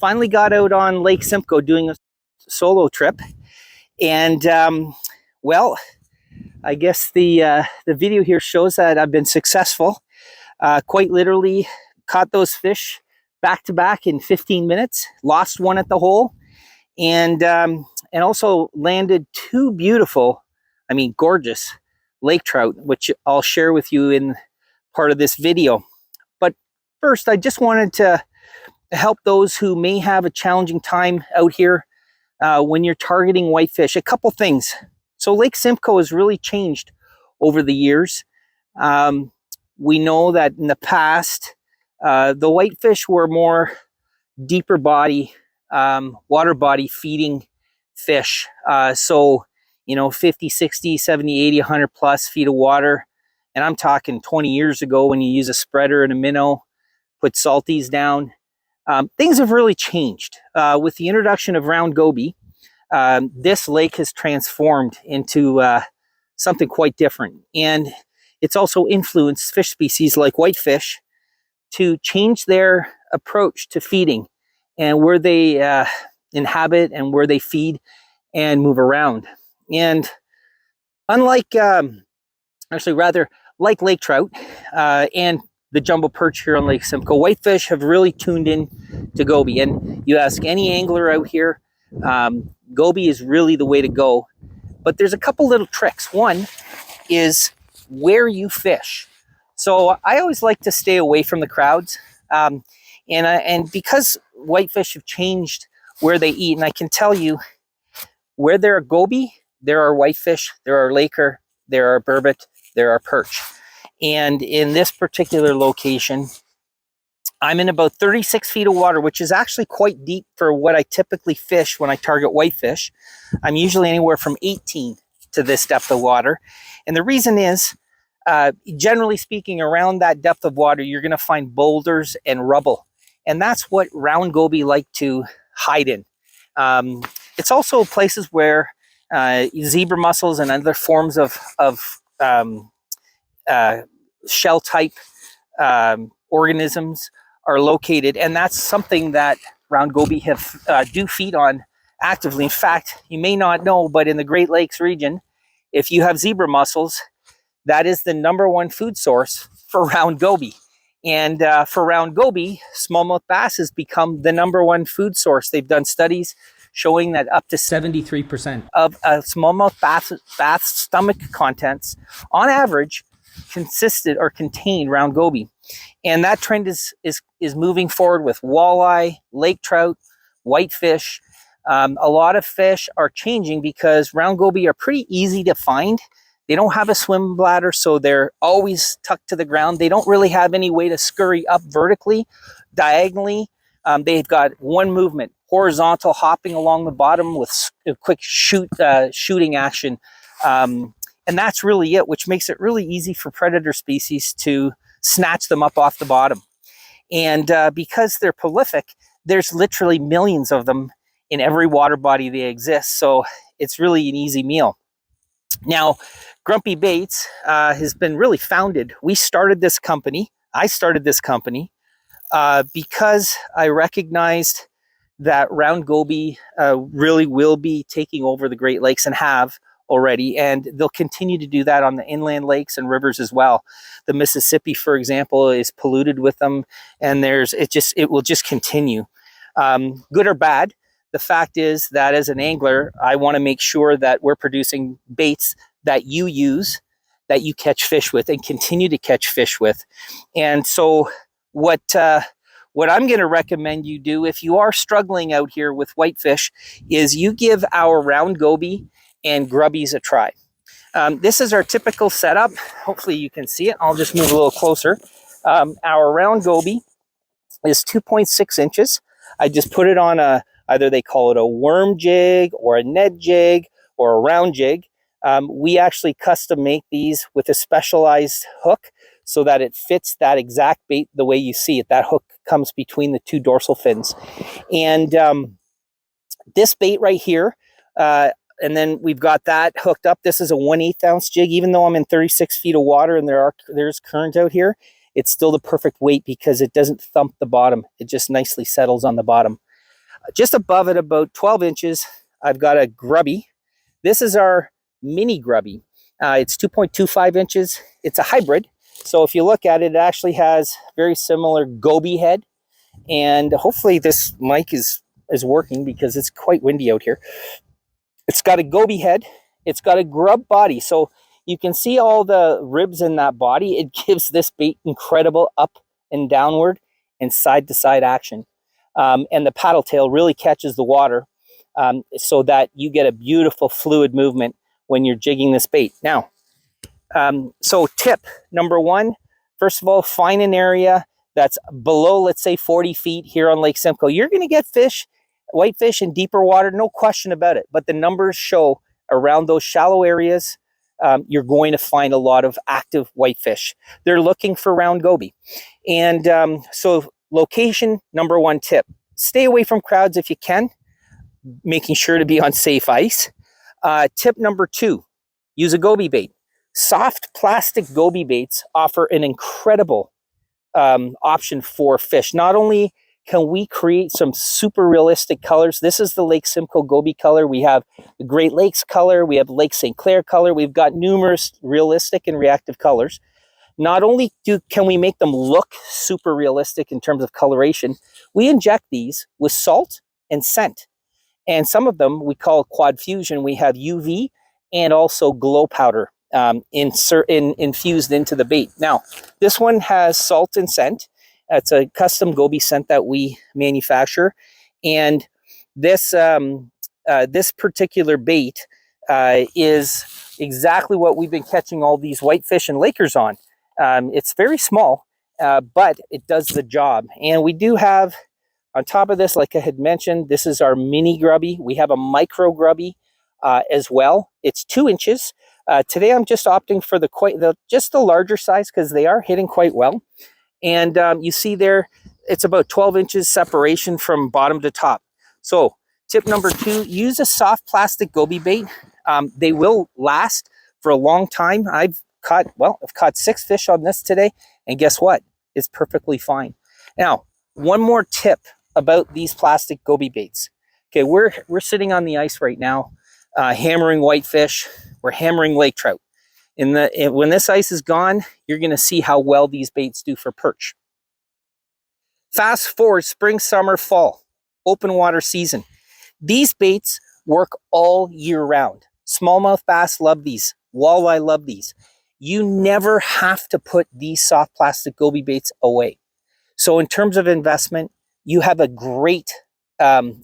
finally got out on Lake Simcoe doing a solo trip, and well, I guess the video here shows that I've been successful. Quite literally caught those fish back to back in 15 minutes, lost one at the hole, and also landed two beautiful, I mean gorgeous, lake trout, which I'll share with you in part of this video. But first, I just wanted to help those who may have a challenging time out here when you're targeting whitefish. A couple things. So Lake Simcoe has really changed over the years. We know that in the past, the whitefish were more deeper body, water body feeding fish. So, you know, 50, 60, 70, 80, 100 plus feet of water. And I'm talking 20 years ago when you use a spreader and a minnow, put salties down. Things have really changed. With the introduction of round goby, this lake has transformed into something quite different. And it's also influenced fish species like whitefish to change their approach to feeding and where they inhabit and where they feed and move around. And unlike, like lake trout and the jumbo perch here on Lake Simcoe, whitefish have really tuned in to goby. And you ask any angler out here, goby is really the way to go. But there's a couple little tricks. One is where you fish. So I always like to stay away from the crowds. And because whitefish have changed where they eat, and I can tell you, where there are goby, there are whitefish, there are laker, there are burbot, there are perch. And in this particular location, I'm in about 36 feet of water, which is actually quite deep for what I typically fish when I target whitefish. I'm usually anywhere from 18 to this depth of water. And the reason is, generally speaking, around that depth of water, you're going to find boulders and rubble. And that's what round goby like to hide in. It's also places where zebra mussels and other forms of shell type organisms are located, and that's something that round goby do feed on actively. In fact, you may not know, but in the Great Lakes region, if you have zebra mussels, that is the #1 food source for round goby. And for round goby, smallmouth bass has become the #1 food source. They've done studies showing that up to 73% of smallmouth bass stomach contents, on average, consisted or contained round goby. And that trend is moving forward with walleye, lake trout, whitefish. A lot of fish are changing because round goby are pretty easy to find. They don't have a swim bladder, so they're always tucked to the ground. They don't really have any way to scurry up vertically, diagonally. They've got one movement, horizontal, hopping along the bottom with a quick shooting action. And that's really it, which makes it really easy for predator species to snatch them up off the bottom. And because they're prolific, there's literally millions of them in every water body they exist. So it's really an easy meal. Now, Grumpy Baits has been really founded. I started this company because I recognized that round goby really will be taking over the Great Lakes and have already, and they'll continue to do that on the inland lakes and rivers as well. The Mississippi, for example, is polluted with them, and it will just continue. Good or bad, the fact is that as an angler, I want to make sure that we're producing baits that you use, that you catch fish with and continue to catch fish with. And so what I'm going to recommend you do if you are struggling out here with whitefish is you give our round goby and grubbies a try. This is our typical setup. Hopefully you can see it. I'll just move a little closer. Our round goby is 2.6 inches. I just put it on either they call it a worm jig or a Ned jig or a round jig. We actually custom make these with a specialized hook so that it fits that exact bait the way you see it. That hook comes between the two dorsal fins. And this bait right here, and then we've got that hooked up. This is a 1/8 ounce jig. Even though I'm in 36 feet of water and there's current out here, it's still the perfect weight because it doesn't thump the bottom. It just nicely settles on the bottom. Just above it, about 12 inches, I've got a grubby. This is our mini grubby. It's 2.25 inches. It's a hybrid. So if you look at it, it actually has very similar goby head. And hopefully this mic is working because it's quite windy out here. It's got a goby head. It's got a grub body. So you can see all the ribs in that body. It gives this bait incredible up and downward and side to side action. And the paddle tail really catches the water so that you get a beautiful fluid movement when you're jigging this bait. Now, so tip number one, first of all, find an area that's below, let's say 40 feet here on Lake Simcoe. You're going to get fish, whitefish in deeper water, no question about it. But the numbers show around those shallow areas, you're going to find a lot of active whitefish. They're looking for round goby. And so location, number one tip, stay away from crowds if you can, making sure to be on safe ice. Tip number two, use a goby bait. Soft plastic goby baits offer an incredible option for fish. Not only can we create some super realistic colors, this is the Lake Simcoe goby color. We have the Great Lakes color. We have Lake St. Clair color. We've got numerous realistic and reactive colors. Not only can we make them look super realistic in terms of coloration, we inject these with salt and scent. And some of them we call quad fusion. We have UV and also glow powder infused into the bait. Now, this one has salt and scent. It's a custom goby scent that we manufacture. And this, this particular bait is exactly what we've been catching all these whitefish and lakers on. It's very small, but it does the job. And we do have, on top of this, like I had mentioned, this is our mini grubby. We have a micro grubby as well. It's 2 inches. Today I'm just opting for just the larger size because they are hitting quite well. And you see there, it's about 12 inches separation from bottom to top. So tip number two, use a soft plastic goby bait. They will last for a long time. I've caught 6 fish on this today. And guess what? It's perfectly fine. Now, one more tip about these plastic goby baits. Okay, we're sitting on the ice right now, hammering whitefish. We're hammering lake trout. When this ice is gone, you're going to see how well these baits do for perch. Fast forward spring, summer, fall, open water season. These baits work all year round. Smallmouth bass love these. Walleye love these. You never have to put these soft plastic goby baits away. So in terms of investment, you have a great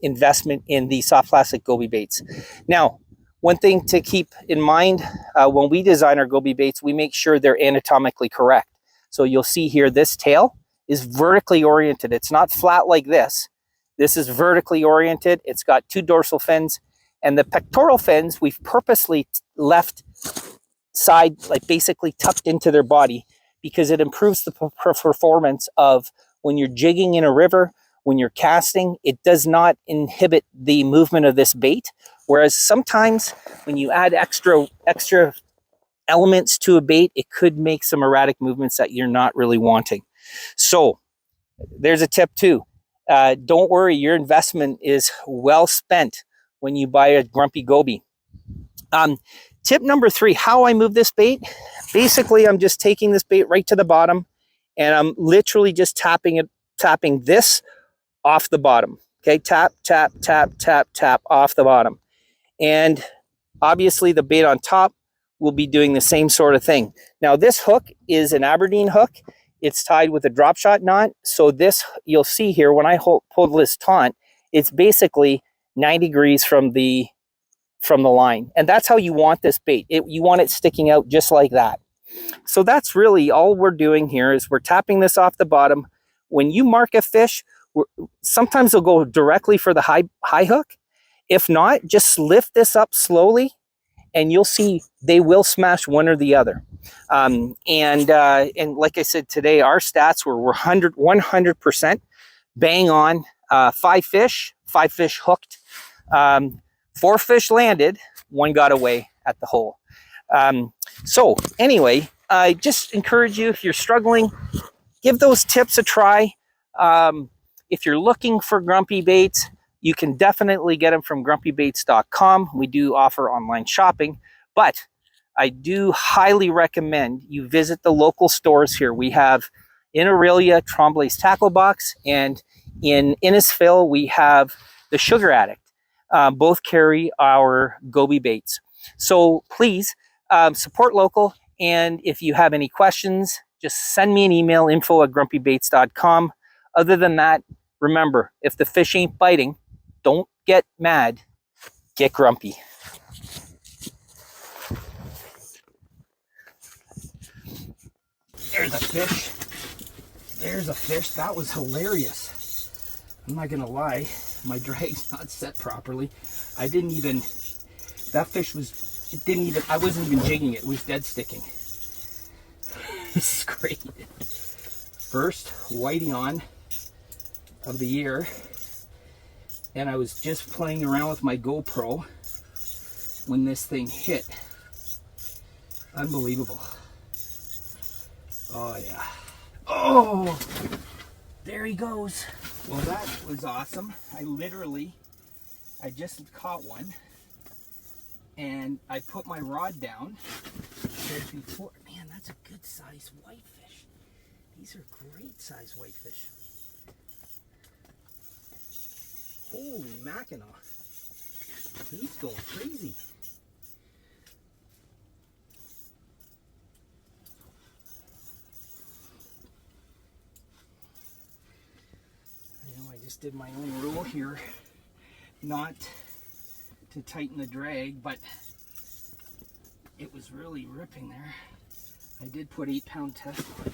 investment in the soft plastic goby baits. Now, one thing to keep in mind when we design our goby baits, we make sure they're anatomically correct. So you'll see here, this tail is vertically oriented. It's not flat like this. This is vertically oriented. It's got 2 dorsal fins, and the pectoral fins we've purposely left side, like basically tucked into their body, because it improves the performance of when you're jigging in a river, when you're casting. It does not inhibit the movement of this bait. Whereas sometimes when you add extra elements to a bait, it could make some erratic movements that you're not really wanting. So there's a tip too. Don't worry, your investment is well spent when you buy a grumpy goby. Tip number 3, how I move this bait. Basically, I'm just taking this bait right to the bottom, and I'm literally just tapping this off the bottom. Okay, tap, tap, tap, tap, tap off the bottom. And obviously the bait on top will be doing the same sort of thing. Now this hook is an Aberdeen hook. It's tied with a drop shot knot. So this, you'll see here, when I pull this taunt, it's basically 90 degrees from the line. And that's how you want this bait. You want it sticking out just like that. So that's really all we're doing here, is we're tapping this off the bottom. When you mark a fish, sometimes they'll go directly for the high hook. If not, just lift this up slowly and you'll see they will smash one or the other. And like I said today, our stats were 100% bang on. 5 fish hooked, 4 fish landed, 1 got away at the hole. So anyway, I just encourage you, if you're struggling, give those tips a try. If you're looking for grumpy baits, you can definitely get them from grumpybaits.com. We do offer online shopping, but I do highly recommend you visit the local stores here. We have in Aurelia, Tremblay's Tackle Box, and in Innisfil, we have the Sugar Addict. Both carry our goby baits. So please support local, and if you have any questions, just send me an email, info@grumpybaits.com. Other than that, remember, if the fish ain't biting, don't get mad, get grumpy. There's a fish. There's a fish. That was hilarious. I'm not gonna lie, my drag's not set properly. I didn't even, that fish was, it didn't even, I wasn't even jigging it. It was dead sticking. This is great. First whitey on of the year, and I was just playing around with my GoPro when this thing hit. Unbelievable. Oh yeah. Oh, there he goes. Well, that was awesome. I just caught one, and I put my rod down before. Man, that's a good size whitefish. These are great size whitefish. Holy Mackinaw. He's going crazy. I just did my own rule here, not to tighten the drag, but it was really ripping there. I did put 8-pound test on it,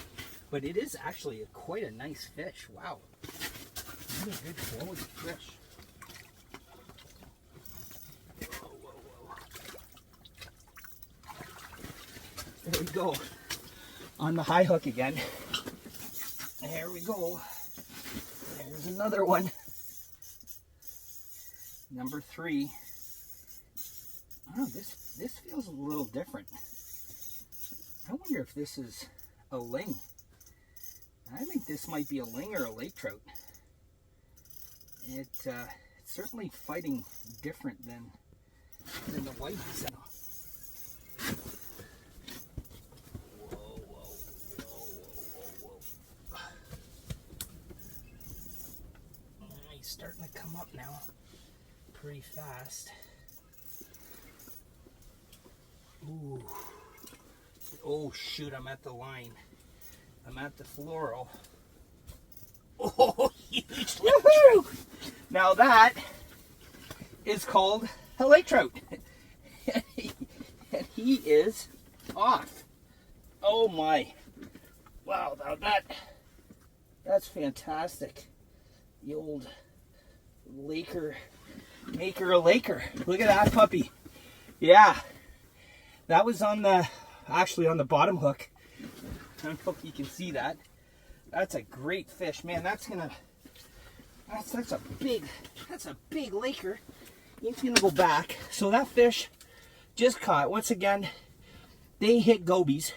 but it is actually quite a nice fish. Wow, what a good quality fish. Whoa, whoa, whoa. There we go, on the high hook again. There we go. There's another one. Number 3. Oh, this feels a little different. I wonder if this is a ling. I think this might be a ling or a lake trout. It's certainly fighting different than the whites. Starting to come up now pretty fast. Ooh. Oh shoot, I'm at the line. I'm at the floral. Oh, huge. Woohoo! Now that is called a lake trout. And he is off. Oh my. Wow, now that's fantastic. The old maker a laker. Look at that puppy. Yeah, that was actually on the bottom hook. I don't know if you can see that. That's a great fish, man. That's a big laker. He's gonna go back. So that fish just caught. Once again, they hit gobies,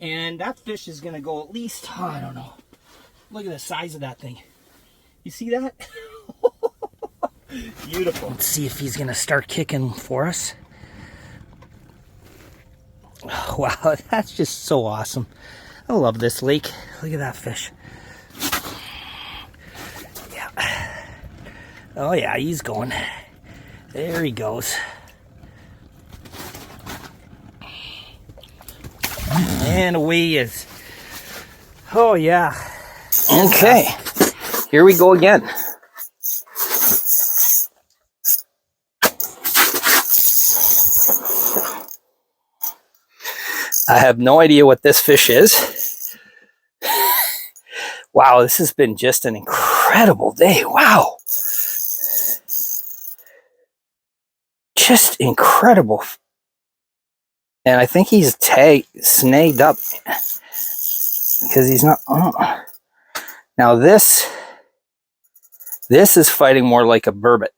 and that fish is gonna go at least, I don't know. Look at the size of that thing. You see that? Beautiful. Let's see if he's gonna start kicking for us. Wow, that's just so awesome. I love this lake. Look at that fish. Yeah. Oh yeah, he's going. There he goes. And away he is. Oh yeah. Okay. Here we go again. I have no idea what this fish is. Wow, this has been just an incredible day. Wow. Just incredible. And I think he's snagged up because he's not. Oh. Now this is fighting more like a burbot.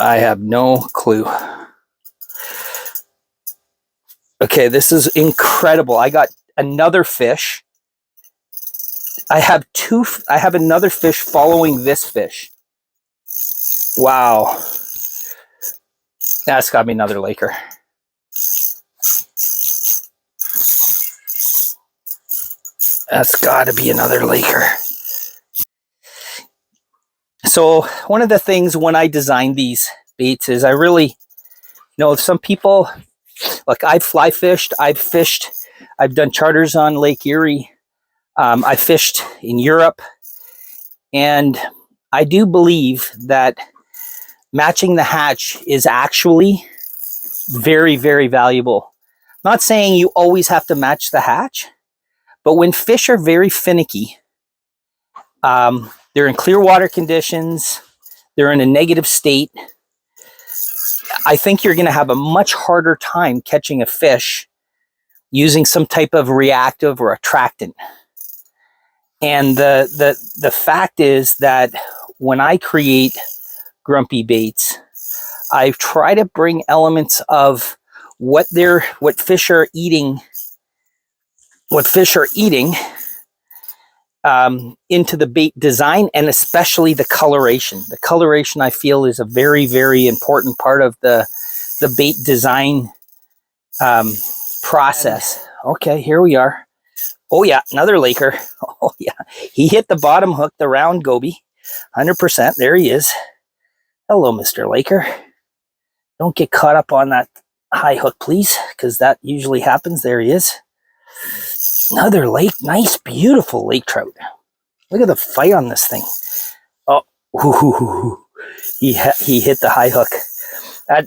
I have no clue. Okay, this is incredible. I got another fish I have another fish following this fish. Wow. That's got to be another Laker. That's got to be another Laker. So one of the things when I design these baits is I really know some people, like I've fly fished, I've done charters on Lake Erie. I fished in Europe. And I do believe that matching the hatch is actually very, very valuable. Not saying you always have to match the hatch, but when fish are very finicky, they're in clear water conditions, they're in a negative state, I think you're going to have a much harder time catching a fish using some type of reactive or attractant. And the fact is that when I create grumpy baits, I try to bring elements of what fish are eating into the bait design, and especially the coloration. The coloration, I feel, is a very, very important part of the bait design process. Okay, here we are. Oh yeah, another Laker. Oh yeah, he hit the bottom hook, the round goby, 100%. There he is. Hello, Mr. Laker. Don't get caught up on that high hook, please, because that usually happens. There he is. Another lake, nice, beautiful lake trout. Look at the fight on this thing. Oh, he hit the high hook.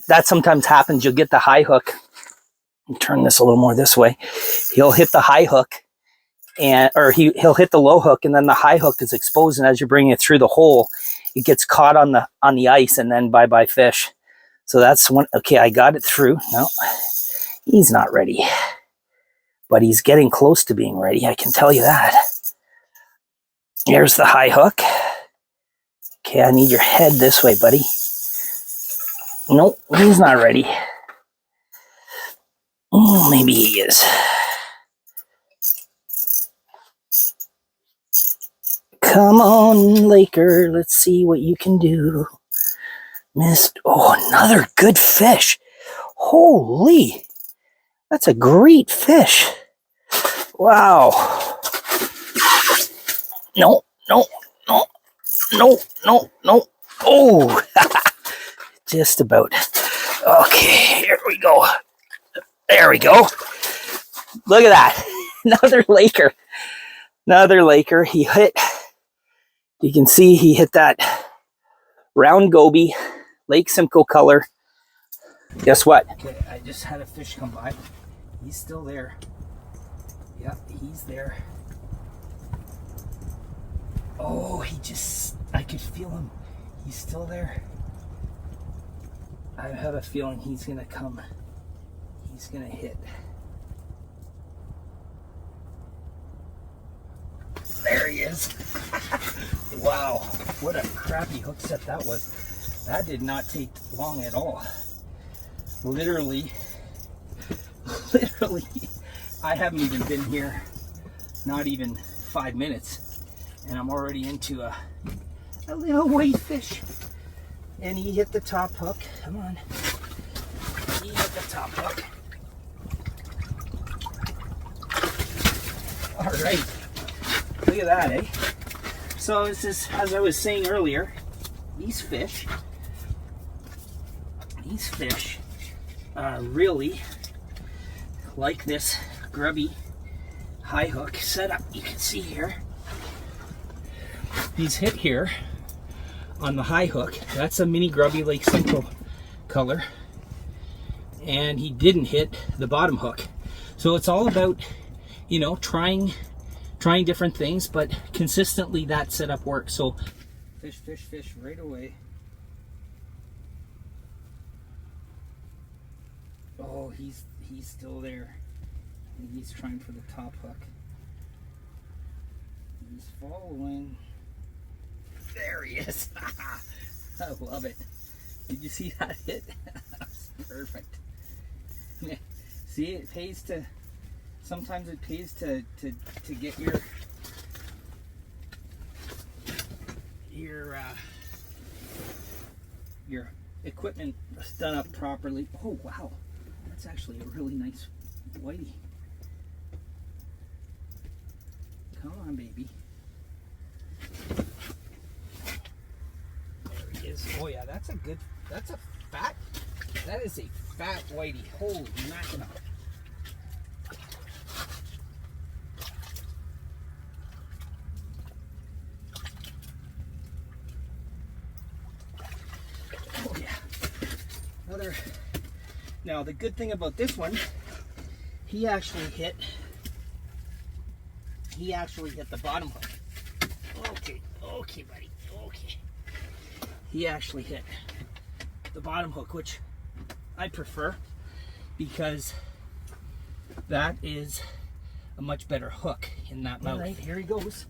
That sometimes happens. You'll get the high hook. Turn this a little more this way. He'll hit the high hook, or he'll hit the low hook, and then the high hook is exposed. And as you're bringing it through the hole, it gets caught on the ice, and then bye fish. So that's one. Okay, I got it through. No, he's not ready, but he's getting close to being ready. I can tell you that. Here's the high hook. Okay, I need your head this way, buddy. Nope, he's not ready. Maybe he is. Come on, Laker. Let's see what you can do. Missed. Oh, another good fish. Holy. That's a great fish. Wow. No. Oh, just about. Okay, here we go. There we go. Look at that. Another Laker. Another Laker. He hit. You can see he hit that round goby, Lake Simcoe color. Guess what? Okay, I just had a fish come by. He's still there. Yeah, he's there. Oh, I could feel him. He's still there. I have a feeling he's gonna come. He's gonna hit. There he is. Wow, what a crappy hook set that was. That did not take long at all. Literally, I haven't even been here, not even 5 minutes, and I'm already into a little whitefish. And he hit the top hook. Come on. He hit the top hook. All right. Look at that, eh? So this is, as I was saying earlier, these fish really like this grubby high hook setup. You can see here. He's hit here on the high hook. That's a mini grubby Lake Simcoe color. And he didn't hit the bottom hook. So it's all about, you know, trying different things, but consistently that setup works. So fish right away. Oh, he's still there. He's trying for the top hook. He's following. There he is. I love it. Did you see that hit? That's perfect. See, it pays to, sometimes it pays to get your, your equipment done up properly. Oh wow, that's actually a really nice whitey. Come on, baby. There he is. Oh yeah, that's a fat, that is a fat whitey. Holy mackerel. Oh yeah. Another. Now the good thing about this one, he actually hit the bottom hook. Okay, buddy. Okay. He actually hit the bottom hook, which I prefer because that is a much better hook in that mouth. All right, here he goes.